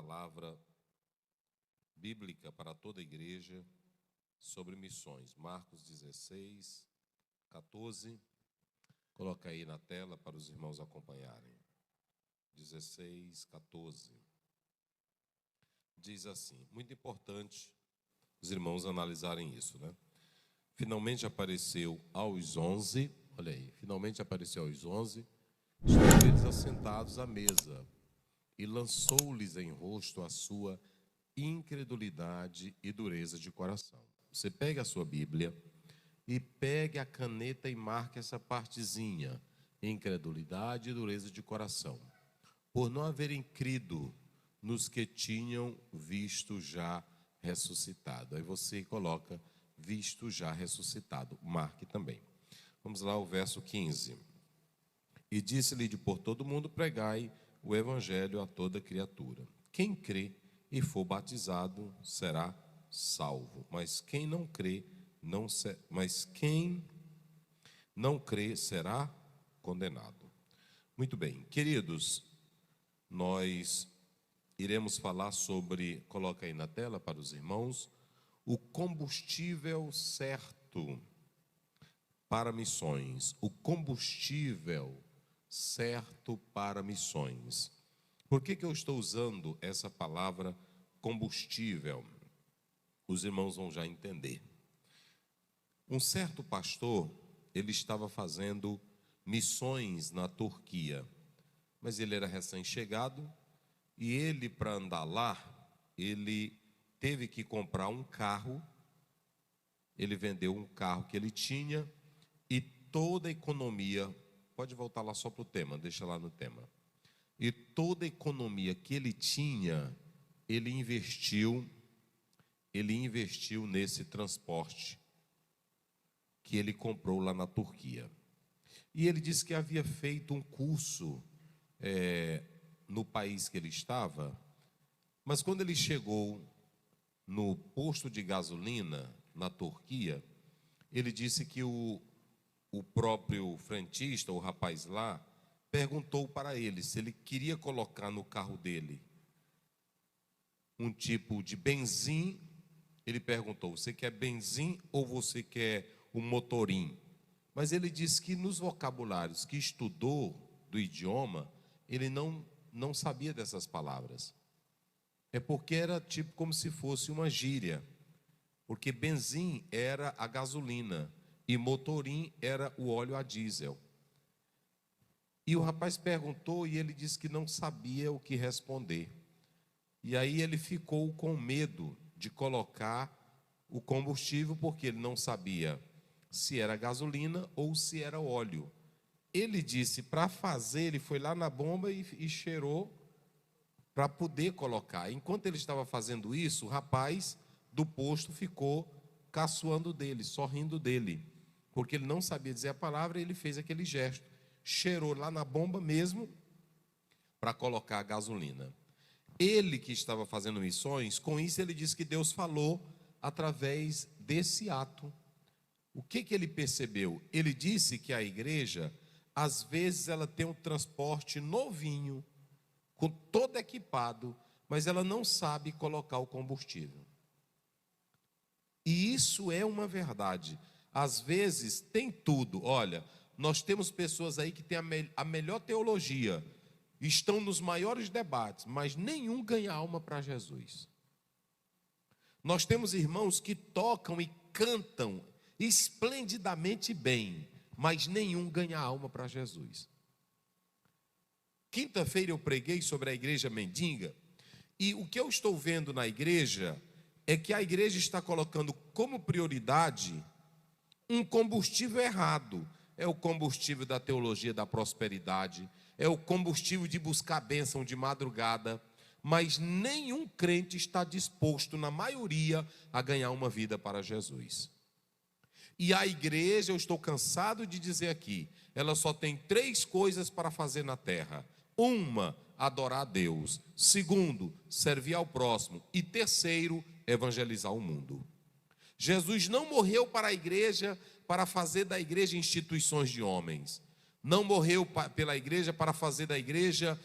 palavra bíblica para toda a igreja sobre missões. Marcos 16, 14. Coloca aí na tela para os irmãos acompanharem. 16, 14. Diz assim, muito importante os irmãos analisarem isso, né? Finalmente apareceu aos 11, olha aí, finalmente apareceu aos 11, estando eles assentados à mesa, e lançou-lhes em rosto a sua incredulidade e dureza de coração. Você pega a sua Bíblia e pegue a caneta e marque essa partezinha, incredulidade e dureza de coração, por não haverem crido nos que tinham visto já ressuscitado. Aí você coloca visto já ressuscitado, marque também. Vamos lá, o verso 15. E disse-lhe de por todo mundo pregai o evangelho a toda criatura. Quem crê e for batizado será salvo, mas quem não crê será condenado. Muito bem, queridos, nós iremos falar sobre, coloca aí na tela para os irmãos, o combustível certo para missões. O combustível certo para missões. Por que eu estou usando essa palavra combustível? Os irmãos vão já entender. Um certo pastor, ele estava fazendo missões na Turquia, mas ele era recém-chegado e ele, para andar lá, ele teve que comprar um carro. Ele vendeu um carro que ele tinha e toda a economia, pode voltar lá só para o tema, deixa lá no tema. E toda a economia que ele tinha, ele investiu nesse transporte que ele comprou lá na Turquia. E ele disse que havia feito um curso no país que ele estava, mas quando ele chegou no posto de gasolina na Turquia, ele disse que o próprio frentista, o rapaz lá, perguntou para ele se ele queria colocar no carro dele um tipo de benzim. Ele perguntou, você quer benzim ou você quer o motorim? Mas ele disse que nos vocabulários que estudou do idioma, ele não sabia dessas palavras. É porque era tipo como se fosse uma gíria, porque benzim era a gasolina e motorim era o óleo a diesel. E o rapaz perguntou e ele disse que não sabia o que responder. E aí ele ficou com medo de colocar o combustível, porque ele não sabia se era gasolina ou se era óleo. Ele disse, para fazer, ele foi lá na bomba e cheirou para poder colocar. Enquanto ele estava fazendo isso, o rapaz do posto ficou caçoando dele, sorrindo dele, porque ele não sabia dizer a palavra e ele fez aquele gesto. Cheirou lá na bomba mesmo para colocar a gasolina. Ele que estava fazendo missões, com isso ele disse que Deus falou através desse ato. O que ele percebeu? Ele disse que a igreja, às vezes, ela tem um transporte novinho, com todo equipado, mas ela não sabe colocar o combustível. E isso é uma verdade. Às vezes tem tudo. Olha, nós temos pessoas aí que têm a melhor teologia, estão nos maiores debates, mas nenhum ganha alma para Jesus. Nós temos irmãos que tocam e cantam esplendidamente bem, mas nenhum ganha alma para Jesus. Quinta-feira eu preguei sobre a igreja mendiga, e o que eu estou vendo na igreja é que a igreja está colocando como prioridade um combustível errado. É o combustível da teologia da prosperidade, é o combustível de buscar bênção de madrugada, mas nenhum crente está disposto, na maioria, a ganhar uma vida para Jesus. E a igreja, eu estou cansado de dizer aqui, ela só tem 3 coisas para fazer na terra. 1, adorar a Deus. 2, servir ao próximo. E 3, evangelizar o mundo. Jesus não morreu para a igreja, para fazer da igreja instituições de homens. Não morreu pela igreja para fazer da igreja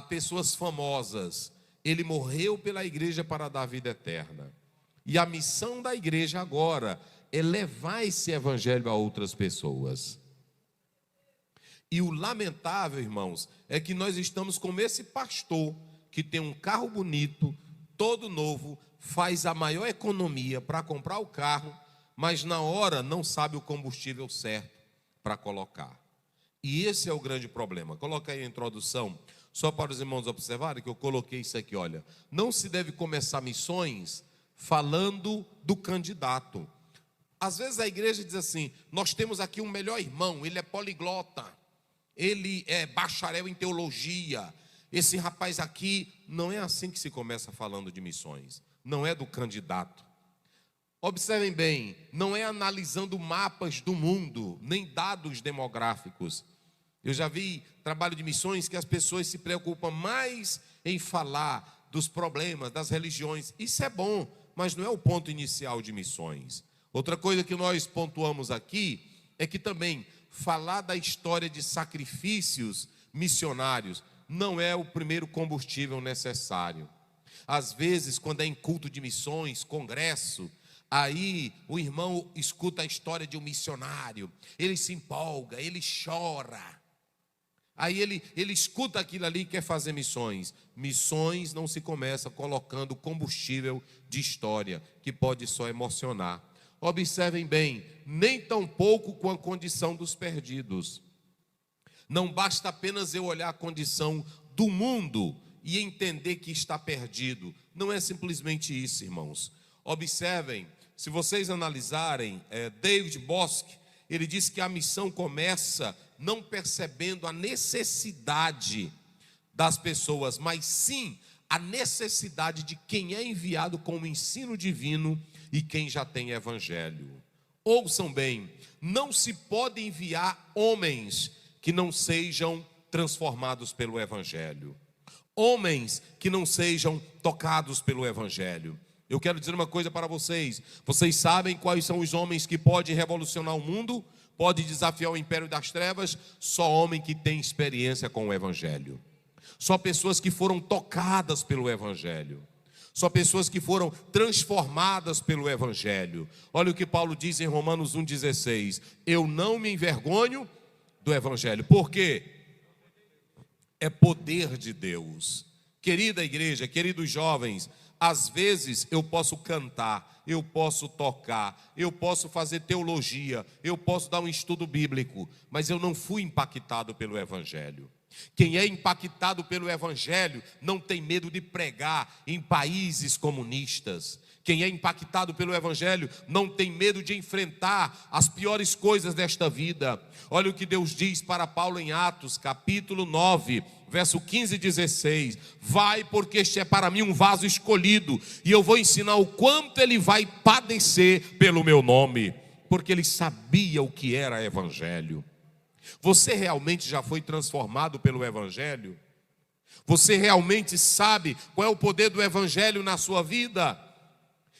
pessoas famosas. Ele morreu pela igreja para dar vida eterna. E a missão da igreja agora é levar esse evangelho a outras pessoas. E o lamentável, irmãos, é que nós estamos como esse pastor que tem um carro bonito, todo novo, faz a maior economia para comprar o carro, mas na hora não sabe o combustível certo para colocar. E esse é o grande problema. Coloca aí a introdução, só para os irmãos observarem que eu coloquei isso aqui, olha. Não se deve começar missões falando do candidato. Às vezes a igreja diz assim: nós temos aqui um melhor irmão, ele é poliglota, ele é bacharel em teologia. Esse rapaz aqui, não é assim que se começa falando de missões. Não é do candidato. Observem bem, não é analisando mapas do mundo, nem dados demográficos. Eu já vi trabalho de missões que as pessoas se preocupam mais em falar dos problemas, das religiões. Isso é bom, mas não é o ponto inicial de missões. Outra coisa que nós pontuamos aqui é que também falar da história de sacrifícios missionários não é o primeiro combustível necessário. Às vezes, quando é em culto de missões, congresso, aí o irmão escuta a história de um missionário, ele se empolga, ele chora. Aí ele escuta aquilo ali e quer fazer missões. Missões não se começa colocando combustível de história, que pode só emocionar. Observem bem, nem tão pouco com a condição dos perdidos. Não basta apenas eu olhar a condição do mundo e entender que está perdido. Não é simplesmente isso, irmãos. Observem, se vocês analisarem, David Bosque, ele diz que a missão começa não percebendo a necessidade das pessoas, mas sim a necessidade de quem é enviado com o ensino divino e quem já tem evangelho. Ouçam bem, não se pode enviar homens que não sejam transformados pelo evangelho. Homens que não sejam tocados pelo evangelho. Eu quero dizer uma coisa para vocês. Vocês sabem quais são os homens que podem revolucionar o mundo? Pode desafiar o império das trevas? Só homem que tem experiência com o evangelho. Só pessoas que foram tocadas pelo evangelho. Só pessoas que foram transformadas pelo evangelho. Olha o que Paulo diz em Romanos 1,16. Eu não me envergonho do evangelho. Por quê? É poder de Deus. Querida igreja, queridos jovens, às vezes eu posso cantar, eu posso tocar, eu posso fazer teologia, eu posso dar um estudo bíblico, mas eu não fui impactado pelo evangelho. Quem é impactado pelo evangelho não tem medo de pregar em países comunistas. Quem é impactado pelo evangelho não tem medo de enfrentar as piores coisas desta vida. Olha o que Deus diz para Paulo em Atos, capítulo 9, verso 15 e 16. Vai, porque este é para mim um vaso escolhido, e eu vou ensinar o quanto ele vai padecer pelo meu nome. Porque ele sabia o que era evangelho. Você realmente já foi transformado pelo evangelho? Você realmente sabe qual é o poder do evangelho na sua vida?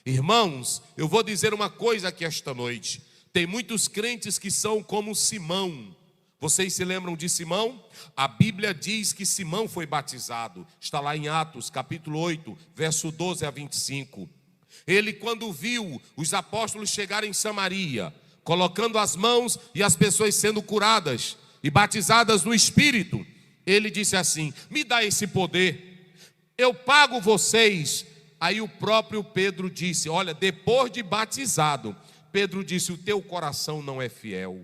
Irmãos, eu vou dizer uma coisa aqui esta noite. Tem muitos crentes que são como Simão. Vocês se lembram de Simão? A Bíblia diz que Simão foi batizado. Está lá em Atos, capítulo 8, verso 12 a 25. Ele, quando viu os apóstolos chegarem em Samaria, colocando as mãos e as pessoas sendo curadas e batizadas no Espírito, ele disse assim: me dá esse poder, eu pago vocês. Aí o próprio Pedro disse, olha, depois de batizado, Pedro disse, o teu coração não é fiel.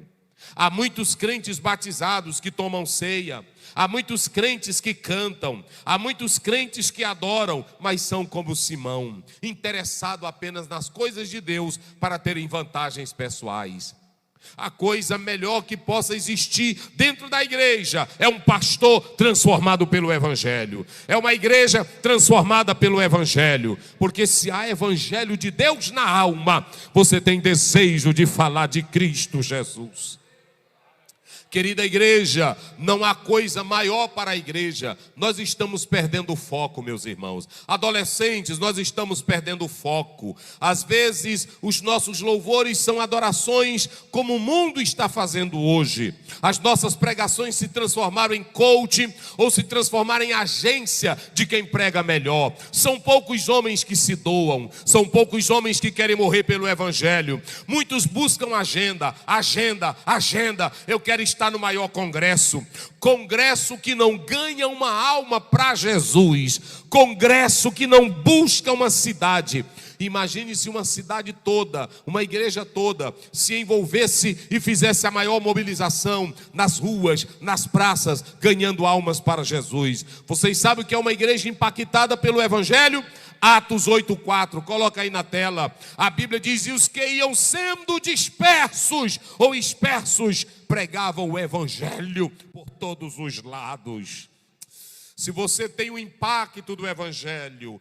Há muitos crentes batizados que tomam ceia, há muitos crentes que cantam, há muitos crentes que adoram, mas são como Simão, interessado apenas nas coisas de Deus para terem vantagens pessoais. A coisa melhor que possa existir dentro da igreja é um pastor transformado pelo evangelho. É uma igreja transformada pelo evangelho. Porque se há evangelho de Deus na alma, você tem desejo de falar de Cristo Jesus. Querida igreja, não há coisa maior para a igreja. Nós estamos perdendo o foco, meus irmãos. Adolescentes, nós estamos perdendo o foco. Às vezes, os nossos louvores são adorações como o mundo está fazendo hoje. As nossas pregações se transformaram em coaching ou se transformaram em agência de quem prega melhor. São poucos homens que se doam. São poucos homens que querem morrer pelo evangelho. Muitos buscam agenda. Eu quero estar no maior congresso que não ganha uma alma para Jesus, congresso que não busca uma cidade. Imagine se uma cidade toda, uma igreja toda, se envolvesse e fizesse a maior mobilização nas ruas, nas praças, ganhando almas para Jesus. Vocês sabem o que é uma igreja impactada pelo evangelho? Atos 8:4, coloca aí na tela. A Bíblia diz: e os que iam sendo dispersos ou dispersos pregavam o evangelho por todos os lados. Se você tem o impacto do evangelho,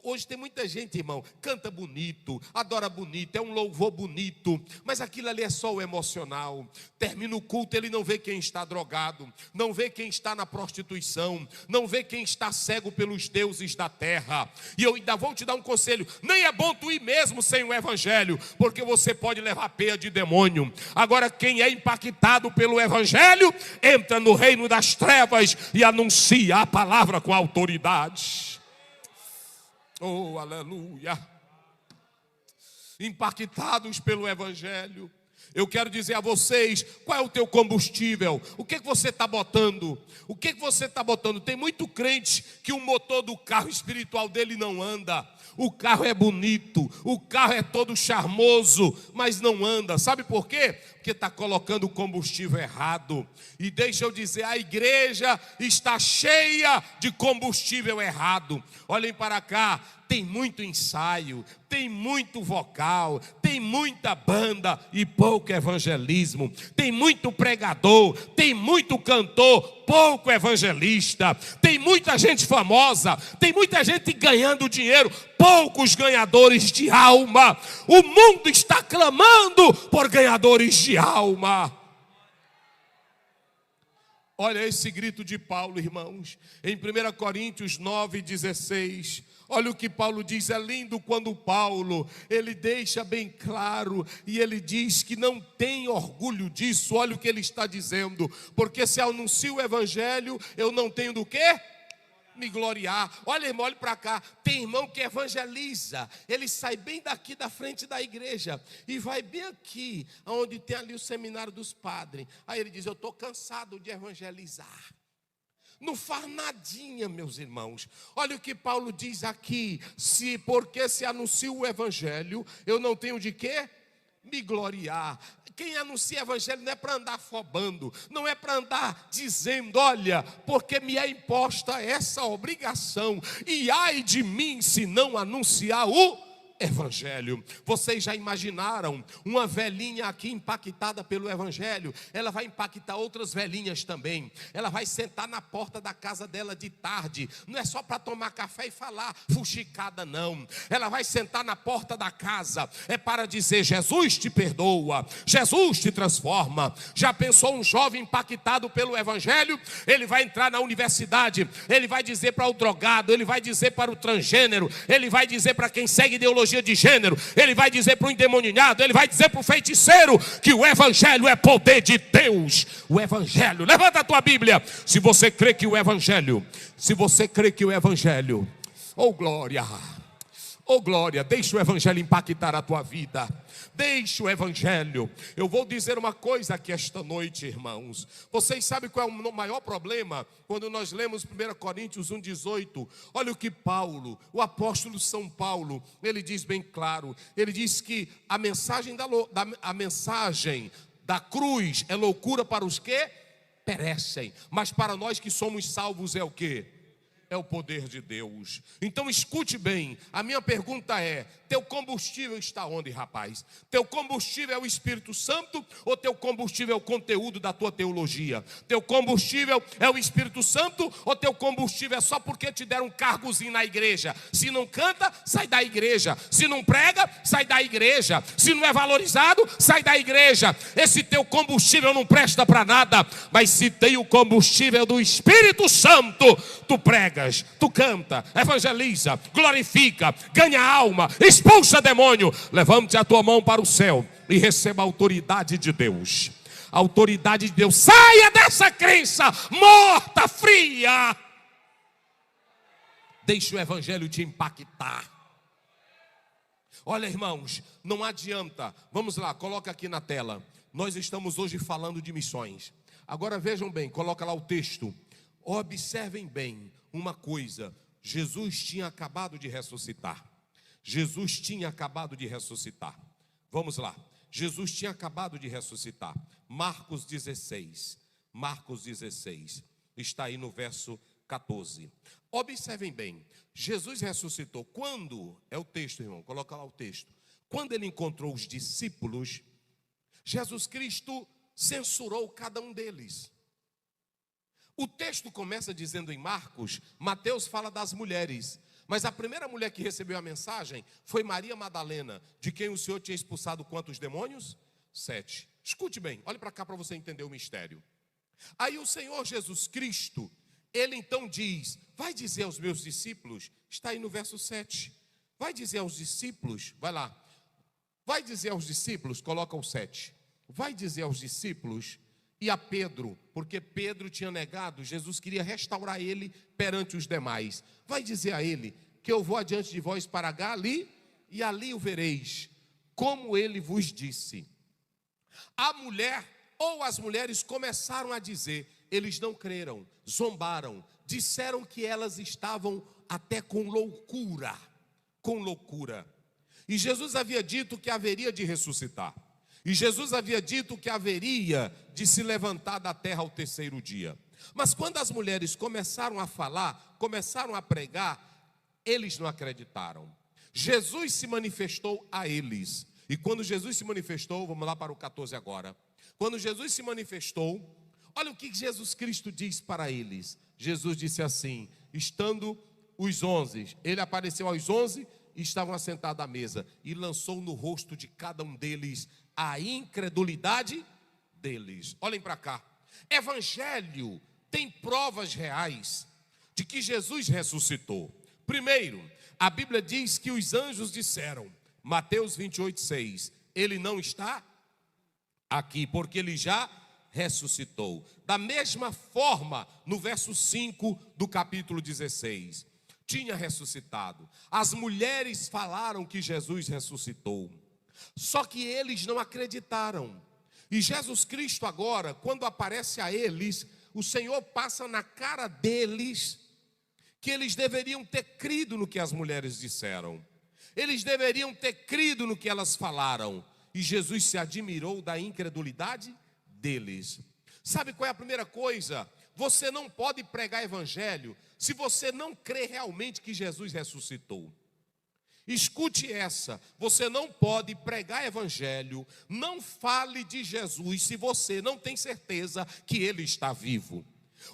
hoje tem muita gente, irmão, canta bonito, adora bonito, é um louvor bonito, mas aquilo ali é só o emocional. Termina o culto, ele não vê quem está drogado, não vê quem está na prostituição, não vê quem está cego pelos deuses da terra. E eu ainda vou te dar um conselho: nem é bom tu ir mesmo sem o evangelho, porque você pode levar peia de demônio. Agora, quem é impactado pelo evangelho, entra no reino das trevas e anuncia a palavra com autoridade. Oh, aleluia. Impactados pelo evangelho. Eu quero dizer a vocês, qual é o teu combustível? O que você está botando? O que você está botando? Tem muito crente que o motor do carro espiritual dele não anda. O carro é bonito, o carro é todo charmoso, mas não anda. Sabe por quê? Porque está colocando o combustível errado. E deixa eu dizer, a igreja está cheia de combustível errado. Olhem para cá, tem muito ensaio, tem muito vocal, tem muita banda e pouco evangelismo. Tem muito pregador, tem muito cantor, pouco evangelista. Tem muita gente famosa, tem muita gente ganhando dinheiro, poucos ganhadores de alma. O mundo está clamando por ganhadores de alma. Olha esse grito de Paulo, irmãos, em 1 Coríntios 9:16. Olha o que Paulo diz, é lindo quando Paulo, ele deixa bem claro, e ele diz que não tem orgulho disso. Olha o que ele está dizendo: porque se anuncio o evangelho, eu não tenho do quê? Me gloriar. Olha, irmão, olha para cá. Tem irmão que evangeliza, ele sai bem daqui da frente da igreja e vai bem aqui, onde tem ali o seminário dos padres. Aí ele diz: eu estou cansado de evangelizar. Não faz nadinha, meus irmãos. Olha o que Paulo diz aqui: porque se anuncio o evangelho, eu não tenho de quê? Me gloriar. Quem anuncia evangelho não é para andar afobando, não é para andar dizendo: olha, porque me é imposta essa obrigação, e ai de mim se não anunciar o evangelho. Vocês já imaginaram uma velhinha aqui impactada pelo evangelho? Ela vai impactar outras velhinhas também. Ela vai sentar na porta da casa dela de tarde, não é só para tomar café e falar fuxicada, não. Ela vai sentar na porta da casa, é para dizer: Jesus te perdoa, Jesus te transforma. Já pensou um jovem impactado pelo evangelho? Ele vai entrar na universidade, ele vai dizer para o drogado, ele vai dizer para o transgênero, ele vai dizer para quem segue ideologia de gênero, ele vai dizer para o endemoniado, ele vai dizer para o feiticeiro que o evangelho é poder de Deus. O evangelho, levanta a tua Bíblia, se você crê que o evangelho, oh glória, deixa o evangelho impactar a tua vida. Deixa o evangelho. Eu vou dizer uma coisa aqui esta noite, irmãos. Vocês sabem qual é o maior problema? Quando nós lemos 1 Coríntios 1:18. Olha o que Paulo, o apóstolo São Paulo, ele diz bem claro. Ele diz que a mensagem da cruz é loucura para os que perecem, mas para nós que somos salvos é o quê? é o poder de Deus. Então escute bem, a minha pergunta é: teu combustível está onde, rapaz? Teu combustível é o Espírito Santo ou teu combustível é o conteúdo da tua teologia? Teu combustível é o Espírito Santo ou teu combustível é só porque te deram um cargozinho na igreja? Se não canta, sai da igreja. Se não prega, sai da igreja. Se não é valorizado, sai da igreja. Esse teu combustível não presta para nada. Mas se tem o combustível do Espírito Santo, tu pregas, tu canta, evangeliza, glorifica, ganha alma, expulsa demônio. Levante a tua mão para o céu e receba a autoridade de Deus. A autoridade de Deus. Saia dessa crença morta, fria. Deixe o evangelho te impactar. Olha, irmãos, não adianta. Vamos lá, coloca aqui na tela. Nós estamos hoje falando de missões. Agora vejam bem, coloca lá o texto. Observem bem uma coisa. Jesus tinha acabado de ressuscitar. Jesus tinha acabado de ressuscitar. Vamos lá. Jesus tinha acabado de ressuscitar. Marcos 16. Marcos 16. Está aí no verso 14. Observem bem. Jesus ressuscitou. Quando? É o texto, irmão. Coloca lá o texto. Quando ele encontrou os discípulos, Jesus Cristo censurou cada um deles. O texto começa dizendo em Marcos, Mateus fala das mulheres, mas a primeira mulher que recebeu a mensagem foi Maria Madalena, de quem o Senhor tinha expulsado quantos demônios? 7. Escute bem, olhe para cá para você entender o mistério. Aí o Senhor Jesus Cristo, ele então diz, vai dizer aos meus discípulos, está aí no verso 7, vai dizer aos discípulos, vai lá, vai dizer aos discípulos, coloca o 7, vai dizer aos discípulos e a Pedro, porque Pedro tinha negado, Jesus queria restaurar ele perante os demais. Vai dizer a ele que eu vou adiante de vós para Gali, e ali o vereis, como ele vos disse. A mulher ou as mulheres começaram a dizer, eles não creram, zombaram, disseram que elas estavam até com loucura, com loucura. E Jesus havia dito que haveria de ressuscitar. E Jesus havia dito que haveria de se levantar da terra ao terceiro dia. Mas quando as mulheres começaram a falar, começaram a pregar, eles não acreditaram. Jesus se manifestou a eles. E quando Jesus se manifestou, vamos lá para o 14 agora. Quando Jesus se manifestou, olha o que Jesus Cristo diz para eles. Jesus disse assim, estando os 11, ele apareceu aos 11 e estavam assentados à mesa. E lançou no rosto de cada um deles a incredulidade deles. Olhem para cá. Evangelho tem provas reais de que Jesus ressuscitou. Primeiro, a Bíblia diz que os anjos disseram, Mateus 28:6, ele não está aqui, porque ele já ressuscitou. Da mesma forma, no verso 5 do capítulo 16, tinha ressuscitado. As mulheres falaram que Jesus ressuscitou. Só que eles não acreditaram. E Jesus Cristo agora, quando aparece a eles, o Senhor passa na cara deles que eles deveriam ter crido no que as mulheres disseram. Eles deveriam ter crido no que elas falaram. E Jesus se admirou da incredulidade deles. Sabe qual é a primeira coisa? Você não pode pregar evangelho se você não crê realmente que Jesus ressuscitou. Escute essa, você não pode pregar evangelho, não fale de Jesus se você não tem certeza que ele está vivo.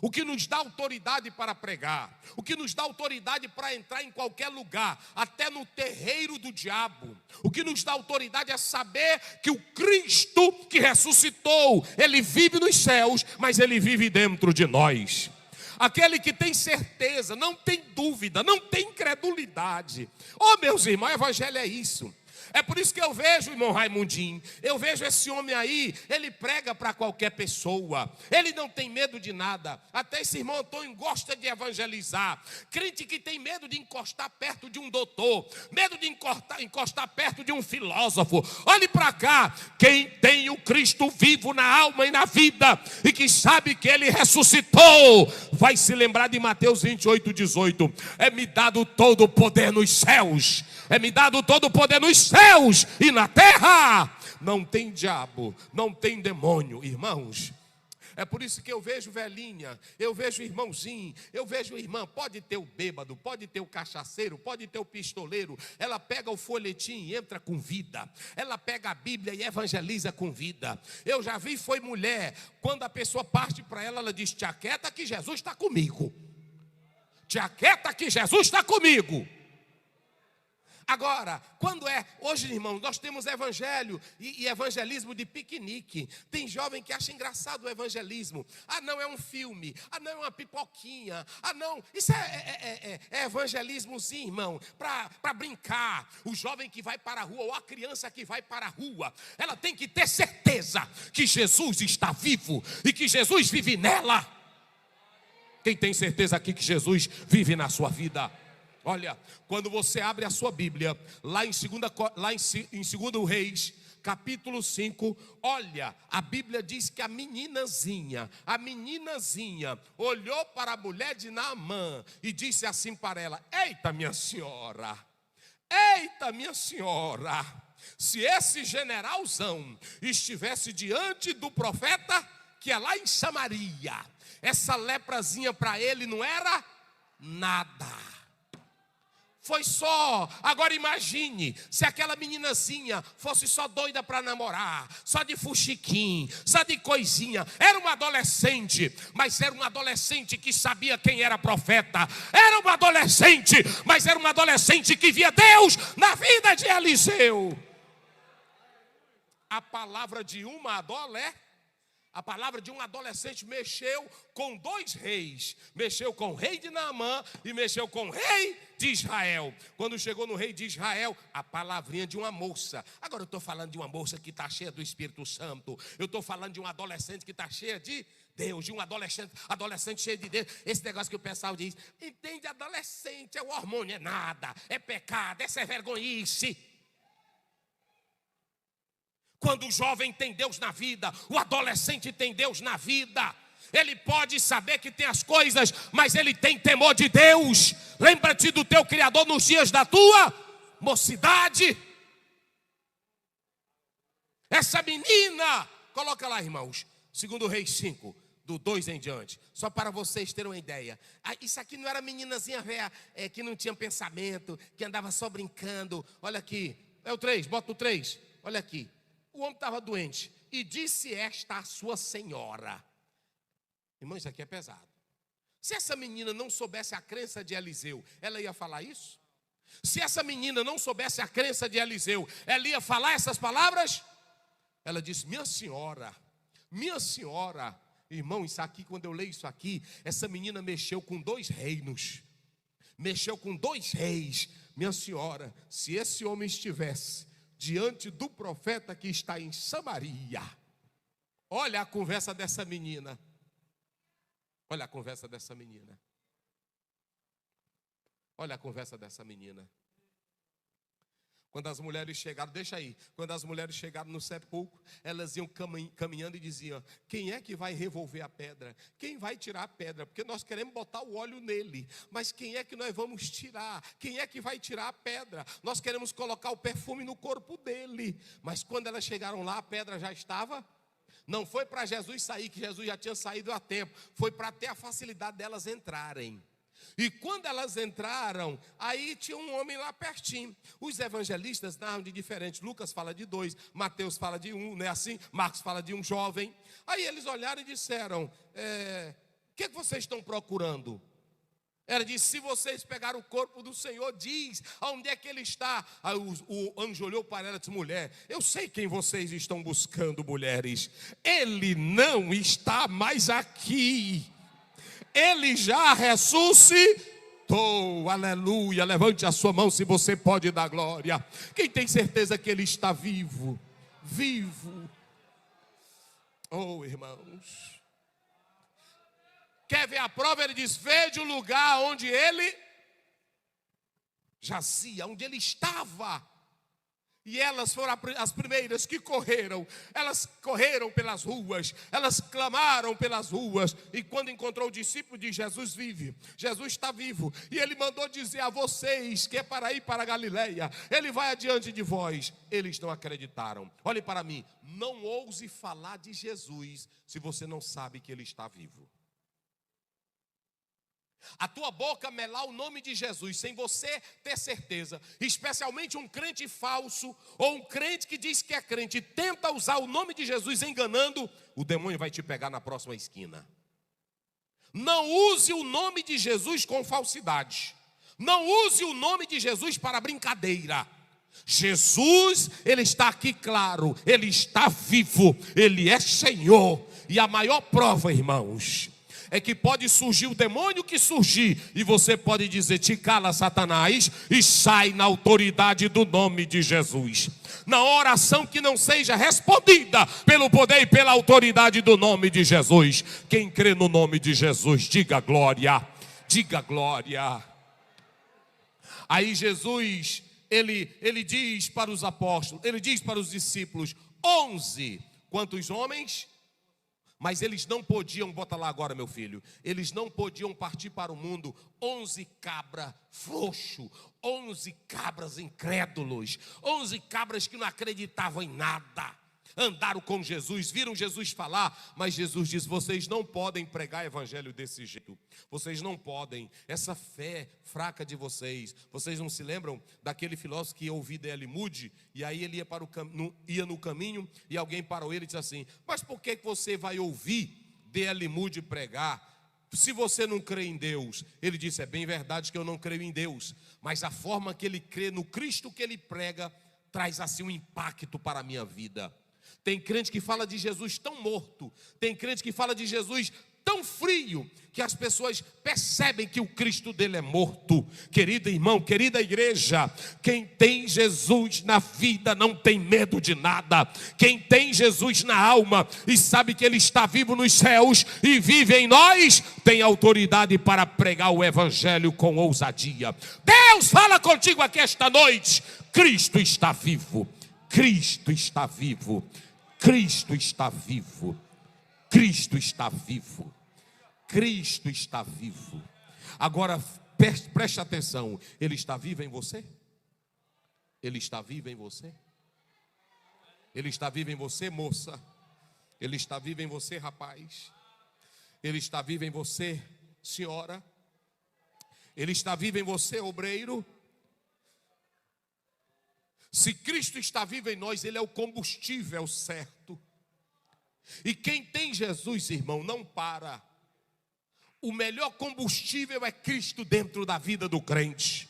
O que nos dá autoridade para pregar, o que nos dá autoridade para entrar em qualquer lugar, até no terreiro do diabo, o que nos dá autoridade é saber que o Cristo que ressuscitou, ele vive nos céus, mas ele vive dentro de nós. Aquele que tem certeza, não tem dúvida, não tem incredulidade. Oh, meus irmãos, o evangelho é isso. É por isso que eu vejo, irmão Raimundinho, eu vejo esse homem aí, ele prega para qualquer pessoa, ele não tem medo de nada. Até esse irmão Antônio gosta de evangelizar. Crente que tem medo de encostar perto de um doutor, medo de encostar perto de um filósofo. Olhe para cá, quem tem o Cristo vivo na alma e na vida, e que sabe que ele ressuscitou, vai se lembrar de Mateus 28:18. É-me dado todo o poder nos céus, é-me dado todo o poder nos céus e na terra. Não tem diabo, não tem demônio, irmãos. É por isso que eu vejo velhinha, eu vejo irmãozinho, eu vejo irmã. Pode ter o bêbado, pode ter o cachaceiro, pode ter o pistoleiro. Ela pega o folhetim e entra com vida. Ela pega a Bíblia e evangeliza com vida. Eu já vi, foi mulher, quando a pessoa parte para ela, ela diz: te aquieta que Jesus está comigo. Te aquieta que Jesus está comigo. Agora, quando hoje, irmãos, nós temos evangelho e evangelismo de piquenique. Tem jovem que acha engraçado o evangelismo. Ah, não, é um filme. Ah, não, é uma pipoquinha. Ah, não, isso é evangelismo, sim, irmão, para brincar. O jovem que vai para a rua, ou a criança que vai para a rua, ela tem que ter certeza que Jesus está vivo e que Jesus vive nela. Quem tem certeza aqui que Jesus vive na sua vida? Olha, quando você abre a sua Bíblia, lá em 2 Reis, capítulo 5, olha, a Bíblia diz que a meninazinha olhou para a mulher de Naamã e disse assim para ela: eita, minha senhora, se esse generalzão estivesse diante do profeta, que é lá em Samaria, essa leprazinha para ele não era nada. Foi só. Agora imagine se aquela meninazinha fosse só doida para namorar, só de fuxiquim, só de coisinha. Era uma adolescente, mas era uma adolescente que sabia quem era profeta. Era uma adolescente, mas era uma adolescente que via Deus na vida de Eliseu. A palavra de um adolescente mexeu com 2 reis. Mexeu com o rei de Naamã e mexeu com o rei de Israel. Quando chegou no rei de Israel, a palavrinha de uma moça. Agora eu estou falando de uma moça que está cheia do Espírito Santo. Eu estou falando de um adolescente que está cheia de Deus, de um adolescente cheio de Deus. Esse negócio que o pessoal diz: entende, adolescente, é o hormônio, é nada, é pecado, essa é vergonhice. Quando o jovem tem Deus na vida, o adolescente tem Deus na vida, ele pode saber que tem as coisas, mas ele tem temor de Deus. Lembra-te do teu Criador nos dias da tua mocidade. Essa menina, coloca lá, irmãos, 2 Reis 5, do 2 em diante, só para vocês terem uma ideia. Isso aqui não era meninazinha velha, que não tinha pensamento, que andava só brincando. Olha aqui, é o 3, bota o 3, olha aqui. O homem estava doente e disse esta a sua senhora. Irmão, isso aqui é pesado. Se essa menina não soubesse a crença de Eliseu, ela ia falar isso? Se essa menina não soubesse a crença de Eliseu, ela ia falar essas palavras? Ela disse: minha senhora, irmão, isso aqui, quando eu leio isso aqui, essa menina mexeu com 2 reinos, mexeu com 2 reis. Minha senhora, se esse homem estivesse diante do profeta que está em Samaria, olha a conversa dessa menina. Olha a conversa dessa menina. Olha a conversa dessa menina. Quando as mulheres chegaram, deixa aí. Quando as mulheres chegaram no sepulcro, elas iam caminhando e diziam: quem é que vai revolver a pedra? Quem vai tirar a pedra? Porque nós queremos botar o óleo nele, mas quem é que nós vamos tirar? Quem é que vai tirar a pedra? Nós queremos colocar o perfume no corpo dele. Mas quando elas chegaram lá, a pedra já estava. Não foi para Jesus sair, que Jesus já tinha saído há tempo. Foi para ter a facilidade delas entrarem. E quando elas entraram, aí tinha um homem lá pertinho. Os evangelistas narram de diferente. Lucas fala de 2, Mateus fala de 1, não é assim? Marcos fala de um jovem. Aí eles olharam e disseram: o que vocês estão procurando? Ela disse: se vocês pegaram o corpo do Senhor, diz aonde é que ele está. Aí o anjo olhou para ela e disse: mulher, eu sei quem vocês estão buscando, mulheres. Ele não está mais aqui. Ele já ressuscitou, aleluia. Levante a sua mão se você pode dar glória. Quem tem certeza que ele está vivo? Vivo. Oh, irmãos. Quer ver a prova? Ele diz: veja o lugar onde ele jazia, onde ele estava. E elas foram as primeiras que correram. Elas correram pelas ruas, elas clamaram pelas ruas. E quando encontrou o discípulo, diz: Jesus vive, Jesus está vivo. E ele mandou dizer a vocês que é para ir para a Galileia, ele vai adiante de vós. Eles não acreditaram. Olhe para mim, não ouse falar de Jesus se você não sabe que ele está vivo. A tua boca melar o nome de Jesus sem você ter certeza, especialmente um crente falso ou um crente que diz que é crente e tenta usar o nome de Jesus enganando, o demônio vai te pegar na próxima esquina. Não use o nome de Jesus com falsidade. Não use o nome de Jesus para brincadeira. Jesus, ele está aqui claro, ele está vivo, ele é Senhor. E a maior prova, irmãos, é que pode surgir o demônio que surgir, e você pode dizer: te cala, Satanás, e sai na autoridade do nome de Jesus. Na oração que não seja respondida pelo poder e pela autoridade do nome de Jesus. Quem crê no nome de Jesus, diga glória, diga glória. Aí Jesus, ele diz para os apóstolos, ele diz para os discípulos: 11, quantos homens? Mas eles não podiam, bota lá agora, meu filho, eles não podiam partir para o mundo 11 cabras frouxos, 11 cabras incrédulos, 11 cabras que não acreditavam em nada. Andaram com Jesus, viram Jesus falar, mas Jesus diz: vocês não podem pregar evangelho desse jeito. Vocês não podem, essa fé fraca de vocês. Vocês não se lembram daquele filósofo que ouvi D.L. Moody? E aí ele ia no caminho e alguém parou ele e disse assim: mas por que você vai ouvir D.L. Moody pregar se você não crê em Deus? Ele disse: é bem verdade que eu não creio em Deus, mas a forma que ele crê no Cristo que ele prega traz assim um impacto para a minha vida. Tem crente que fala de Jesus tão morto, tem crente que fala de Jesus tão frio, que as pessoas percebem que o Cristo dele é morto. Querido irmão, querida igreja, quem tem Jesus na vida não tem medo de nada. Quem tem Jesus na alma e sabe que ele está vivo nos céus e vive em nós, tem autoridade para pregar o evangelho com ousadia. Deus fala contigo aqui esta noite: Cristo está vivo, Cristo está vivo, Cristo está vivo, Cristo está vivo, Cristo está vivo. Agora preste atenção: ele está vivo em você? Ele está vivo em você? Ele está vivo em você, moça? Ele está vivo em você, rapaz? Ele está vivo em você, senhora? Ele está vivo em você, obreiro? Se Cristo está vivo em nós, ele é o combustível certo. E quem tem Jesus, irmão, não para. O melhor combustível é Cristo dentro da vida do crente.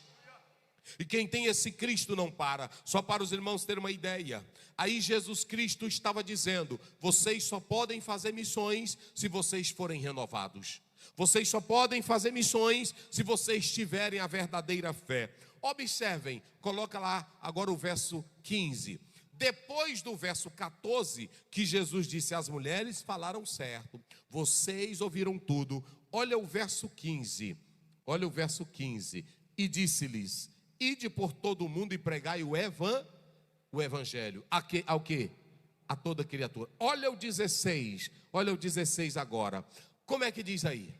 E quem tem esse Cristo não para. Só para os irmãos terem uma ideia. Aí Jesus Cristo estava dizendo: vocês só podem fazer missões se vocês forem renovados. Vocês só podem fazer missões se vocês tiverem a verdadeira fé. Observem, coloca lá agora o verso 15. Depois do verso 14, que Jesus disse: as mulheres falaram certo, vocês ouviram tudo. Olha o verso 15. Olha o verso 15. E disse-lhes: ide por todo o mundo e pregai o evangelho. Ao quê? A toda criatura. Olha o 16. Olha o 16 agora. Como é que diz aí?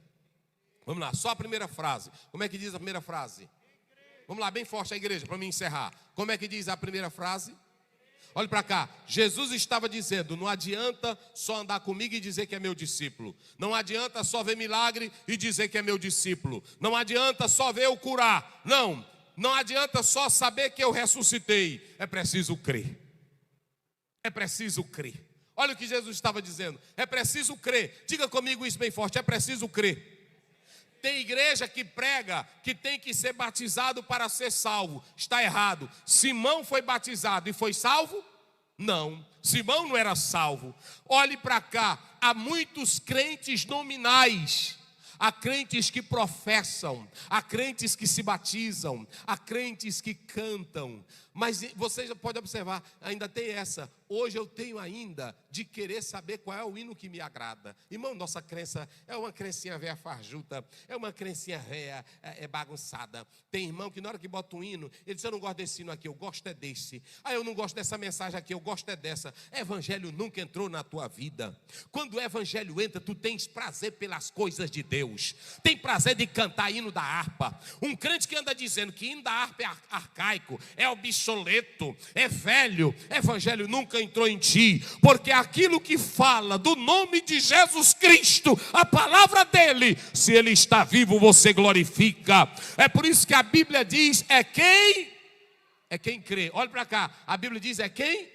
Vamos lá, só a primeira frase. Como é que diz a primeira frase? Vamos lá, bem forte a igreja, para me encerrar. Como é que diz a primeira frase? Olha para cá. Jesus estava dizendo: não adianta só andar comigo e dizer que é meu discípulo. Não adianta só ver milagre e dizer que é meu discípulo. Não adianta só ver eu curar. Não adianta só saber que eu ressuscitei. É preciso crer. É preciso crer. Olha o que Jesus estava dizendo. É preciso crer. Diga comigo isso bem forte. É preciso crer. Tem igreja que prega que tem que ser batizado para ser salvo. Está errado. Simão foi batizado e foi salvo? Não. Simão não era salvo. Olhe para cá. Há muitos crentes nominais. Há crentes que professam. Há crentes que se batizam. Há crentes que cantam. Mas você já pode observar, ainda tem essa. hoje eu tenho ainda de querer saber qual é o hino que me agrada. Irmão, nossa crença é uma crencinha velha farjuta, é uma crencinha velha, bagunçada. Tem irmão que na hora que bota um hino, ele diz: eu não gosto desse hino aqui, eu gosto é desse. Eu não gosto dessa mensagem aqui, eu gosto é dessa. Evangelho nunca entrou na tua vida. Quando o evangelho entra, tu tens prazer pelas coisas de Deus. Tem prazer de cantar hino da harpa. Um crente que anda dizendo que hino da harpa é arcaico, é obsoleto, é velho, evangelho nunca entrou em ti, porque aquilo que fala do nome de Jesus Cristo, a palavra dele, se ele está vivo, você glorifica. É por isso que a Bíblia diz: é quem crê. Olha para cá, a Bíblia diz: é quem?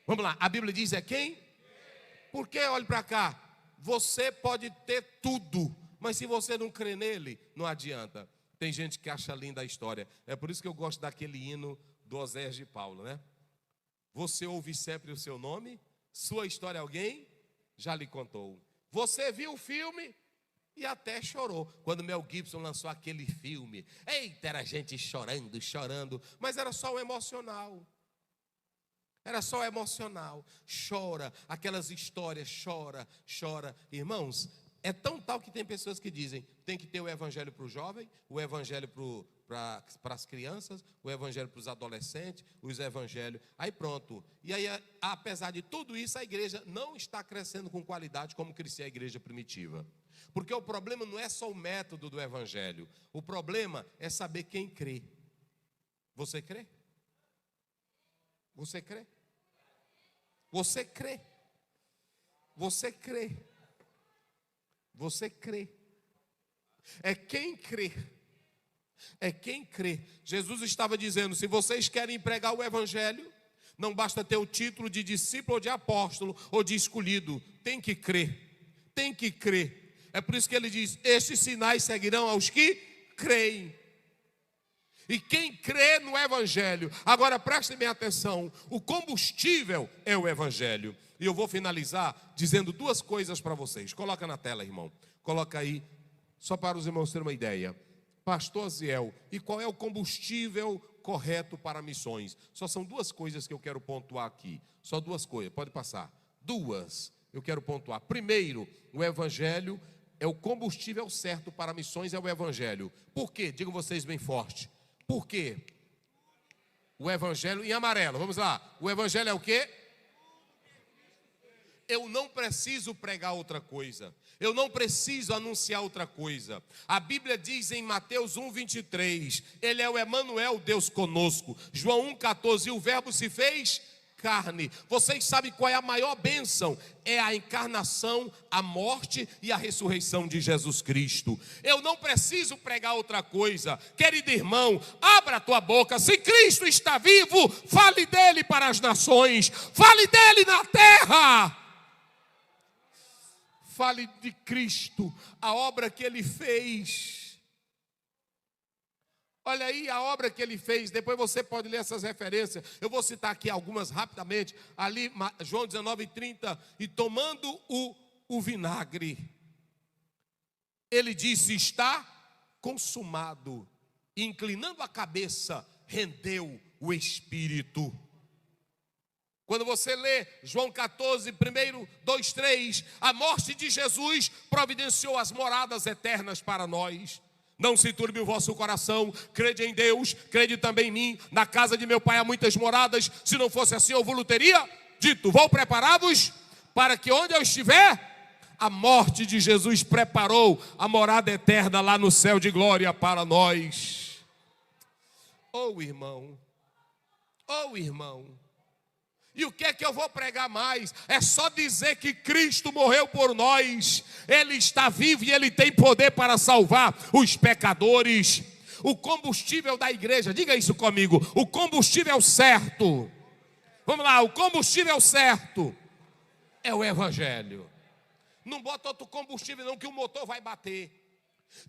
Vamos lá, a Bíblia diz: é quem? Por que? Olha para cá, você pode ter tudo, mas se você não crê nele, não adianta. Tem gente que acha linda a história. É por isso que eu gosto daquele hino do Osés de Paulo, né? Você ouve sempre o seu nome, sua história alguém já lhe contou. Você viu o filme e até chorou. Quando Mel Gibson lançou aquele filme, eita, era gente chorando, mas era só o emocional. Era só emocional. Chora, aquelas histórias, chora. Irmãos, é tão tal que tem pessoas que dizem: tem que ter o evangelho para o jovem, o evangelho para as crianças, o evangelho para os adolescentes, os evangelhos. Aí pronto. E aí, apesar de tudo isso, a igreja não está crescendo com qualidade como crescia a igreja primitiva. Porque o problema não é só o método do evangelho. O problema é saber quem crê. Você crê? Você crê? Você crê? Você crê? Você crê? É quem crê. É quem crê. Jesus estava dizendo: se vocês querem pregar o evangelho, não basta ter o título de discípulo ou de apóstolo ou de escolhido. Tem que crer. Tem que crer. É por isso que ele diz: estes sinais seguirão aos que creem. E quem crê no evangelho. Agora prestem bem atenção: o combustível é o evangelho. E eu vou finalizar dizendo duas coisas para vocês. Coloca na tela, irmão. Coloca aí, só para os irmãos terem uma ideia. Pastor Ziel, e qual é o combustível correto para missões? Só são duas coisas que eu quero pontuar aqui. Só duas coisas, pode passar. Duas eu quero pontuar. Primeiro, o evangelho é o combustível certo para missões, é o evangelho. Por quê? Digam vocês bem forte. Por quê? O evangelho em amarelo, vamos lá. O evangelho é o quê? Eu não preciso pregar outra coisa. Eu não preciso anunciar outra coisa. A Bíblia diz em Mateus 1:23, ele é o Emanuel, Deus conosco. João 1:14, o verbo se fez carne. Vocês sabem qual é a maior bênção? É a encarnação, a morte e a ressurreição de Jesus Cristo. Eu não preciso pregar outra coisa. Querido irmão, abra a tua boca. Se Cristo está vivo, fale dele para as nações. Fale dele na terra. Fale de Cristo, a obra que ele fez. Olha aí a obra que ele fez. Depois você pode ler essas referências. Eu vou citar aqui algumas rapidamente. Ali, João 19:30. E tomando o vinagre, ele disse: está consumado. E inclinando a cabeça, rendeu o Espírito. Quando você lê João 14, 1, 2, 3, a morte de Jesus providenciou as moradas eternas para nós. Não se turbe o vosso coração, crede em Deus, crede também em mim. Na casa de meu pai há muitas moradas. Se não fosse assim, eu vos teria dito: vou preparar-vos para que onde eu estiver, a morte de Jesus preparou a morada eterna lá no céu de glória para nós. Oh irmão, oh irmão. E o que é que eu vou pregar mais? É só dizer que Cristo morreu por nós. Ele está vivo e Ele tem poder para salvar os pecadores. O combustível da igreja, diga isso comigo: o combustível certo. Vamos lá, o combustível certo é o evangelho. Não bota outro combustível não, que o motor vai bater.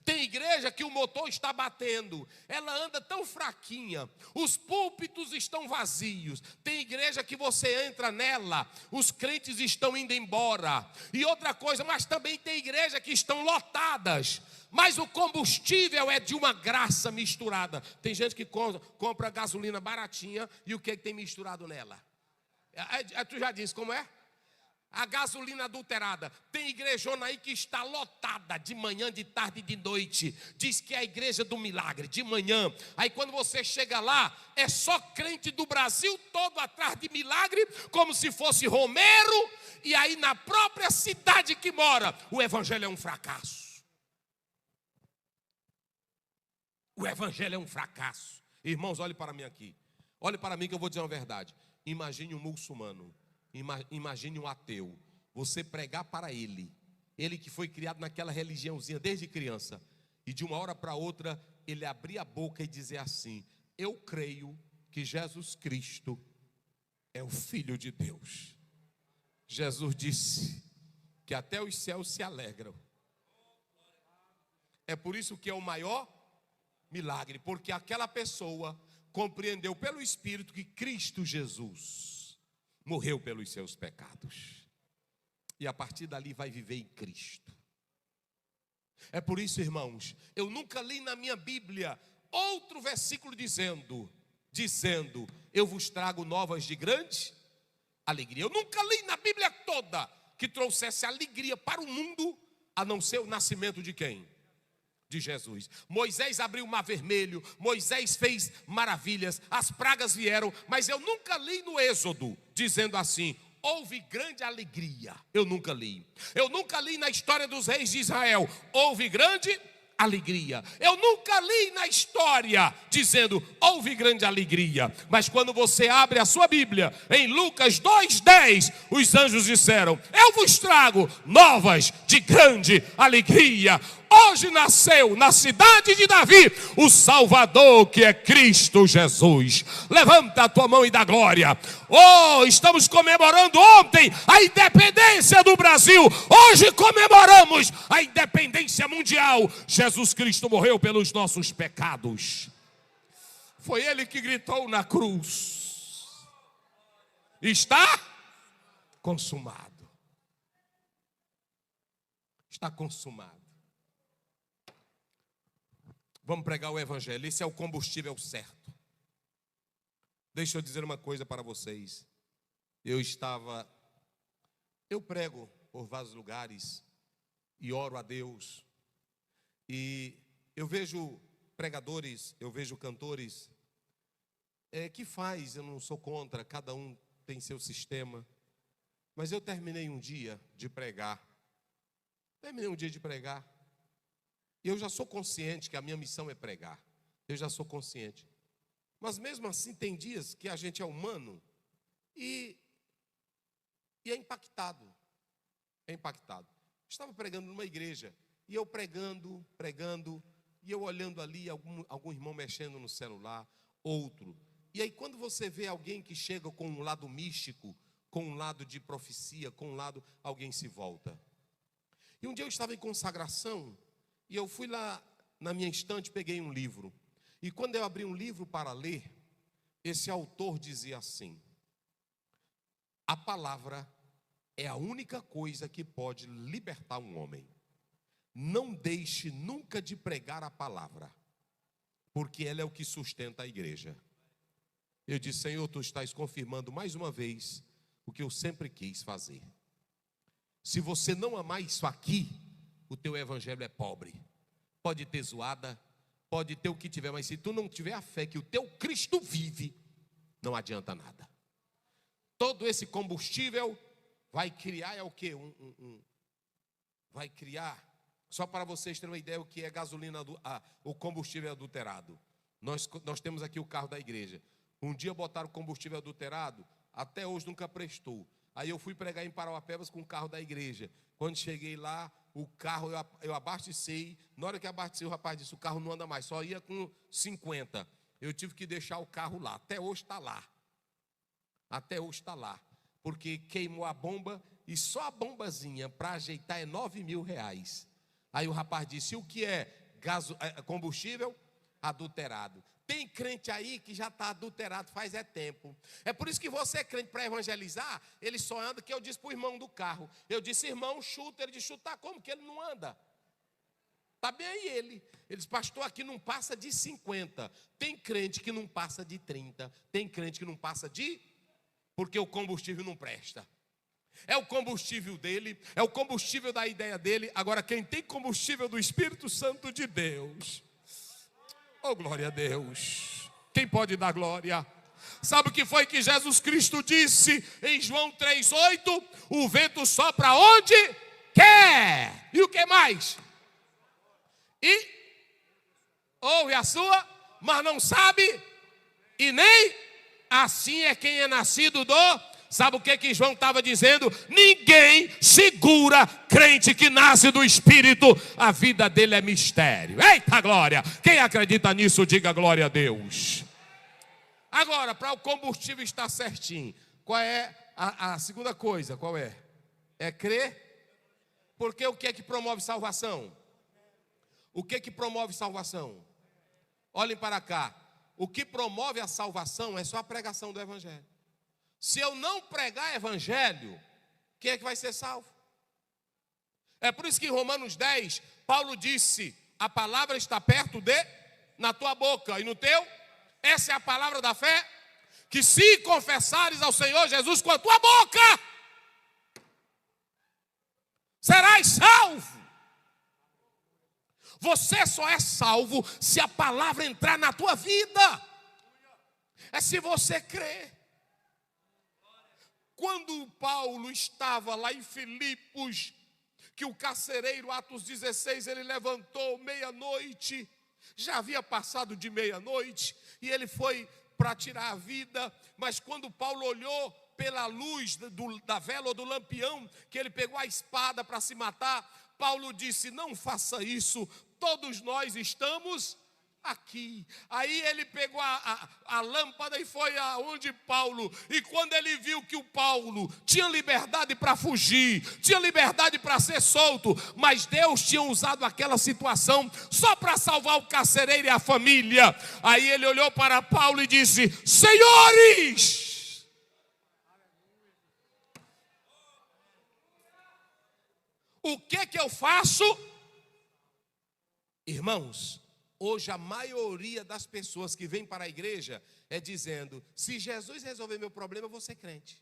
Tem igreja que o motor está batendo, ela anda tão fraquinha, os púlpitos estão vazios. Tem igreja que você entra nela, os crentes estão indo embora. E outra coisa, mas também tem igreja que estão lotadas, mas o combustível é de uma graça misturada. Tem gente que compra gasolina baratinha e o que tem misturado nela? Tu já disse como é? A gasolina adulterada. Tem igrejona aí que está lotada de manhã, de tarde e de noite. Diz que é a igreja do milagre, de manhã. Aí quando você chega lá, é só crente do Brasil todo atrás de milagre, como se fosse Romero. E aí na própria cidade que mora, o evangelho é um fracasso. O evangelho é um fracasso. Irmãos, olhe para mim aqui. Olhe para mim que eu vou dizer uma verdade. Imagine um muçulmano. Imagine um ateu, você pregar para ele que foi criado naquela religiãozinha desde criança, e de uma hora para outra, ele abrir a boca e dizer assim: eu creio que Jesus Cristo é o Filho de Deus. Jesus disse que até os céus se alegram. É por isso que é o maior milagre, porque aquela pessoa compreendeu pelo Espírito que Cristo Jesus morreu pelos seus pecados. E a partir dali vai viver em Cristo. É por isso, irmãos, eu nunca li na minha Bíblia outro versículo dizendo, eu vos trago novas de grande alegria. Eu nunca li na Bíblia toda que trouxesse alegria para o mundo, a não ser o nascimento de quem? De Jesus. Moisés abriu o mar vermelho, Moisés fez maravilhas, as pragas vieram, mas eu nunca li no Êxodo dizendo assim: houve grande alegria. Eu nunca li na história dos reis de Israel, houve grande alegria. Eu nunca li na história dizendo houve grande alegria. Mas quando você abre a sua Bíblia, em Lucas 2:10, os anjos disseram: eu vos trago novas de grande alegria. Hoje nasceu na cidade de Davi o Salvador, que é Cristo Jesus. Levanta a tua mão e dá glória. Oh, estamos comemorando ontem a independência do Brasil. Hoje comemoramos a independência mundial. Jesus Cristo morreu pelos nossos pecados. Foi Ele que gritou na cruz: está consumado. Está consumado. Vamos pregar o evangelho. Esse é o combustível certo. Deixa eu dizer uma coisa para vocês. Eu prego por vários lugares e oro a Deus. E eu vejo pregadores, eu vejo cantores que faz, eu não sou contra, cada um tem seu sistema. Mas eu terminei um dia de pregar. E eu já sou consciente que a minha missão é pregar. Eu já sou consciente. Mas mesmo assim tem dias que a gente é humano e é impactado. Estava pregando numa igreja e eu pregando, e eu olhando ali algum irmão mexendo no celular, outro. E aí quando você vê alguém que chega com um lado místico, com um lado de profecia, com um lado, alguém se volta. E um dia eu estava em consagração e eu fui lá na minha estante, peguei um livro. E quando eu abri um livro para ler, esse autor dizia assim: a palavra é a única coisa que pode libertar um homem. Não deixe nunca de pregar a palavra, porque ela é o que sustenta a igreja. Eu disse: Senhor, tu estás confirmando mais uma vez o que eu sempre quis fazer. Se você não amar isso aqui, o teu evangelho é pobre. Pode ter zoada, pode ter o que tiver, mas se tu não tiver a fé que o teu Cristo vive, não adianta nada. Todo esse combustível vai criar, é o quê? Vai criar, só para vocês terem uma ideia o que é gasolina, o combustível adulterado. Nós temos aqui o carro da igreja. Um dia botaram combustível adulterado, até hoje nunca prestou. Aí eu fui pregar em Parauapebas com o carro da igreja. Quando cheguei lá, o carro eu abasteci. Na hora que abasteci, o rapaz disse: o carro não anda mais, só ia com 50. Eu tive que deixar o carro lá. Até hoje está lá. Porque queimou a bomba e só a bombazinha para ajeitar é R$9.000. Aí o rapaz disse: o que é combustível adulterado? Tem crente aí que já está adulterado faz tempo. É por isso que você é crente para evangelizar, ele só anda, que eu disse para o irmão do carro. Eu disse: irmão, chuta. Ele disse: chutar como? Que ele não anda. Está bem aí ele. Ele disse: pastor, aqui não passa de 50. Tem crente que não passa de 30. Tem crente que não passa de... porque o combustível não presta. É o combustível dele, é o combustível da ideia dele. Agora, quem tem combustível do Espírito Santo de Deus, oh glória a Deus, quem pode dar glória? Sabe o que foi que Jesus Cristo disse em João 3,8? O vento sopra onde quer. E o que mais? E ouve a sua, mas não sabe, e nem assim é quem é nascido do... Sabe o que João estava dizendo? Ninguém segura crente que nasce do Espírito. A vida dele é mistério. Eita glória! Quem acredita nisso, diga glória a Deus. Agora, para o combustível estar certinho, qual é a segunda coisa? Qual é? É crer. Porque o que é que promove salvação? O que é que promove salvação? Olhem para cá. O que promove a salvação é só a pregação do Evangelho. Se eu não pregar Evangelho, quem é que vai ser salvo? É por isso que em Romanos 10, Paulo disse: a palavra está perto na tua boca e no teu. Essa é a palavra da fé, que se confessares ao Senhor Jesus com a tua boca, serás salvo. Você só é salvo se a palavra entrar na tua vida. É se você crer. Quando Paulo estava lá em Filipos, que o carcereiro, Atos 16, ele levantou meia-noite, já havia passado de meia-noite, e ele foi para tirar a vida, mas quando Paulo olhou pela luz da vela ou do lampião, que ele pegou a espada para se matar, Paulo disse: não faça isso, todos nós estamos aqui. Aí ele pegou a lâmpada e foi aonde Paulo, e quando ele viu que o Paulo tinha liberdade para fugir, tinha liberdade para ser solto, mas Deus tinha usado aquela situação só para salvar o carcereiro e a família, aí ele olhou para Paulo e disse: senhores, o que eu faço? Irmãos, hoje a maioria das pessoas que vêm para a igreja é dizendo: se Jesus resolver meu problema, eu vou ser crente.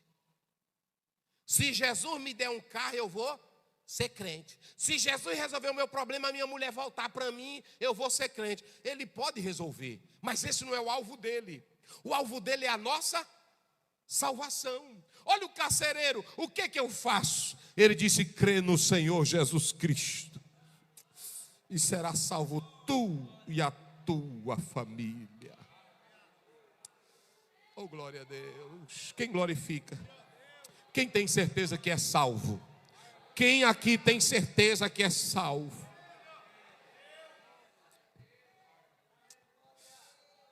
Se Jesus me der um carro, eu vou ser crente. Se Jesus resolver o meu problema, a minha mulher voltar para mim, eu vou ser crente. Ele pode resolver, mas esse não é o alvo dele. O alvo dele é a nossa salvação. Olha o carcereiro, o que eu faço? Ele disse: crê no Senhor Jesus Cristo e será salvo tu e a tua família. Oh glória a Deus. Quem glorifica? Quem tem certeza que é salvo? Quem aqui tem certeza que é salvo?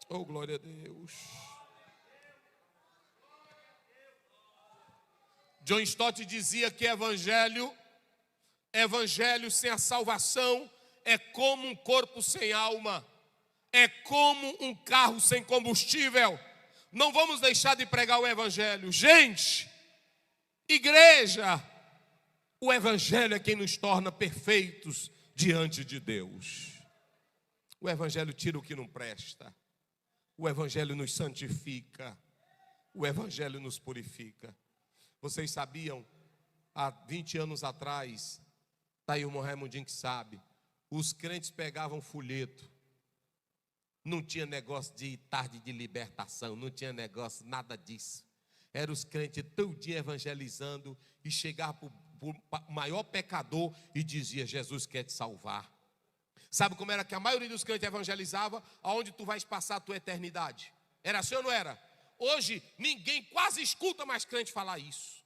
Oh glória a Deus. John Stott dizia que evangelho sem a salvação é como um corpo sem alma, é como um carro sem combustível. Não vamos deixar de pregar o evangelho. Gente, igreja, o evangelho é quem nos torna perfeitos diante de Deus. O evangelho tira o que não presta. O evangelho nos santifica. O evangelho nos purifica. Vocês sabiam, há 20 anos atrás, está aí o irmão Raimundinho que sabe, os crentes pegavam folheto, não tinha negócio de tarde de libertação, não tinha negócio, nada disso. Eram os crentes todo dia evangelizando e chegava para o maior pecador e dizia: Jesus quer te salvar. Sabe como era que a maioria dos crentes evangelizava? Aonde tu vais passar a tua eternidade? Era assim ou não era? Hoje ninguém quase escuta mais crente falar isso.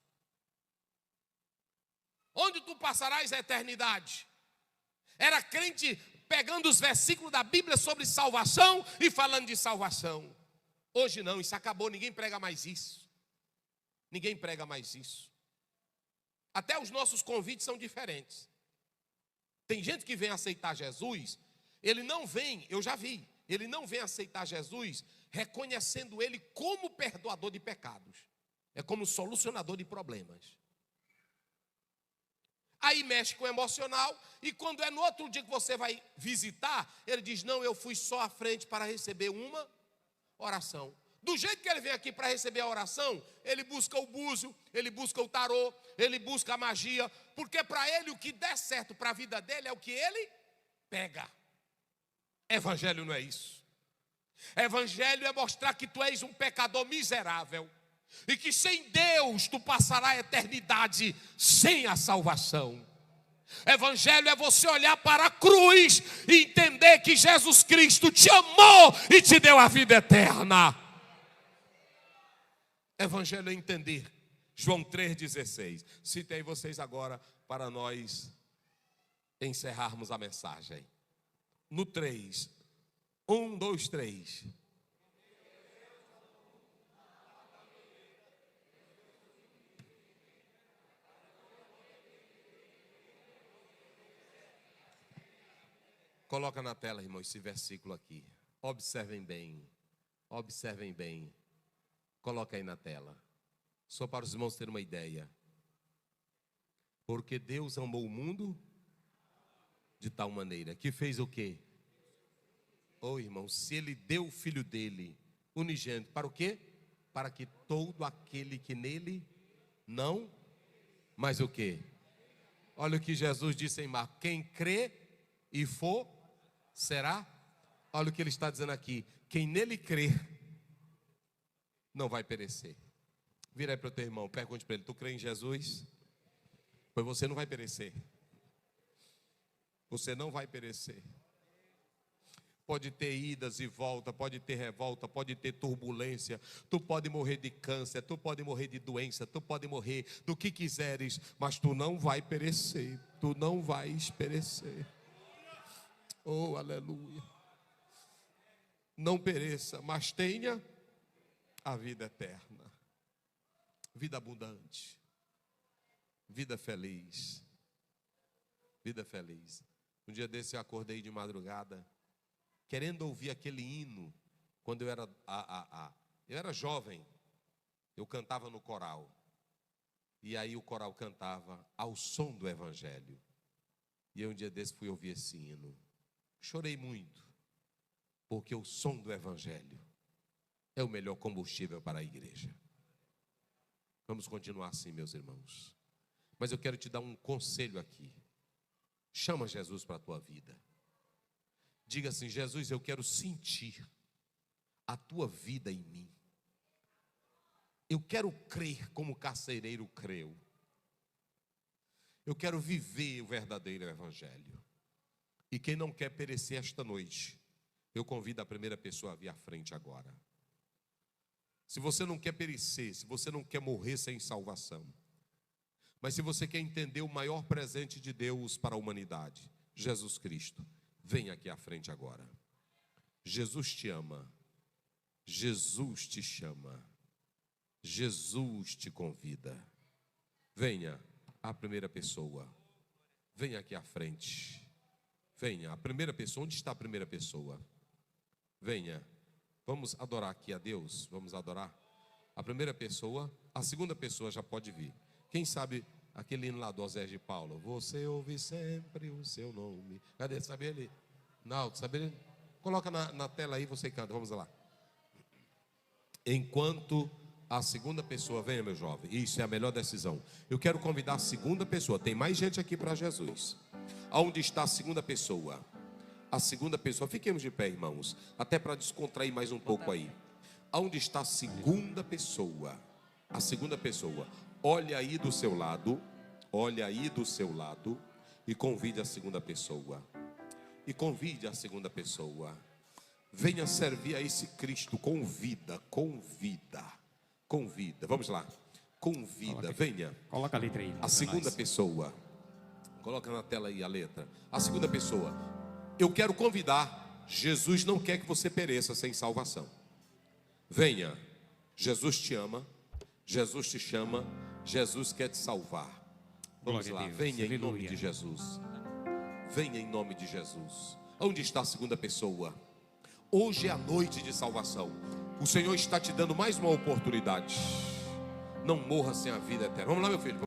Onde tu passarás a eternidade? Era crente pegando os versículos da Bíblia sobre salvação e falando de salvação. Hoje não, isso acabou, ninguém prega mais isso. Ninguém prega mais isso. Até os nossos convites são diferentes. Tem gente que vem aceitar Jesus, ele não vem, eu já vi, ele não vem aceitar Jesus reconhecendo ele como perdoador de pecados. É como solucionador de problemas. Aí mexe com o emocional, e quando é no outro dia que você vai visitar, ele diz: não, eu fui só à frente para receber uma oração. Do jeito que ele vem aqui para receber a oração, ele busca o búzio, ele busca o tarô, ele busca a magia, porque para ele o que der certo para a vida dele é o que ele pega. Evangelho não é isso. Evangelho é mostrar que tu és um pecador miserável e que sem Deus tu passará a eternidade sem a salvação. Evangelho é você olhar para a cruz e entender que Jesus Cristo te amou e te deu a vida eterna. Evangelho é entender. João 3,16. Citei vocês agora para nós encerrarmos a mensagem. No 3. 1, 2, 3. Coloca na tela, irmão, esse versículo aqui. Observem bem. Observem bem. Coloca aí na tela. Só para os irmãos terem uma ideia. Porque Deus amou o mundo de tal maneira que fez o quê? Oh, irmão, se Ele deu o Filho dele, unigênito, para o quê? Para que todo aquele que nele não, mas o quê? Olha o que Jesus disse em Marcos: quem crê e for, será? Olha o que ele está dizendo aqui: quem nele crê, não vai perecer. Vira aí para o teu irmão, pergunte para ele: tu crê em Jesus? Pois você não vai perecer. Você não vai perecer. Pode ter idas e volta, pode ter revolta, pode ter turbulência. Tu pode morrer de câncer, tu pode morrer de doença, tu pode morrer do que quiseres, mas tu não vai perecer. Tu não vais perecer. Oh, aleluia. Não pereça, mas tenha a vida eterna, vida abundante, vida feliz, vida feliz. Um dia desse eu acordei de madrugada, querendo ouvir aquele hino. Quando eu era jovem, eu cantava no coral, e aí o coral cantava ao som do Evangelho, e eu um dia desse fui ouvir esse hino, chorei muito, porque o som do Evangelho é o melhor combustível para a igreja. Vamos continuar assim, meus irmãos. Mas eu quero te dar um conselho aqui. Chama Jesus para a tua vida. Diga assim: Jesus, eu quero sentir a tua vida em mim. Eu quero crer como o carcereiro creu. Eu quero viver o verdadeiro Evangelho. E quem não quer perecer esta noite, eu convido a primeira pessoa a vir à frente agora. Se você não quer perecer, se você não quer morrer sem salvação, mas se você quer entender o maior presente de Deus para a humanidade, Jesus Cristo, vem aqui à frente agora. Jesus te ama, Jesus te chama, Jesus te convida. Venha a primeira pessoa, venha aqui à frente. Venha, a primeira pessoa. Onde está a primeira pessoa? Venha. Vamos adorar aqui a Deus. Vamos adorar a primeira pessoa. A segunda pessoa já pode vir. Quem sabe aquele hino lá do Osés de Paulo? Você ouve sempre o seu nome. Cadê? Sabe ele? Não, sabe ele? Coloca na tela aí, você canta. Vamos lá. Enquanto a segunda pessoa, venha, meu jovem. Isso é a melhor decisão. Eu quero convidar a segunda pessoa. Tem mais gente aqui para Jesus. Aonde está a segunda pessoa? A segunda pessoa. Fiquemos de pé, irmãos, até para descontrair mais um pouco aí. Aonde está a segunda pessoa? A segunda pessoa. Olha aí do seu lado. Olha aí do seu lado. E convide a segunda pessoa. E convide a segunda pessoa. Venha servir a esse Cristo. Convida, convida, convida. Vamos lá. Convida, venha. Coloca a letra aí. A segunda pessoa. Coloca na tela aí a letra. A segunda pessoa. Eu quero convidar. Jesus não quer que você pereça sem salvação. Venha. Jesus te ama. Jesus te chama. Jesus quer te salvar. Vamos lá. Venha em nome de Jesus. Venha em nome de Jesus. Onde está a segunda pessoa? Hoje é a noite de salvação. O Senhor está te dando mais uma oportunidade. Não morra sem a vida eterna. Vamos lá, meu filho.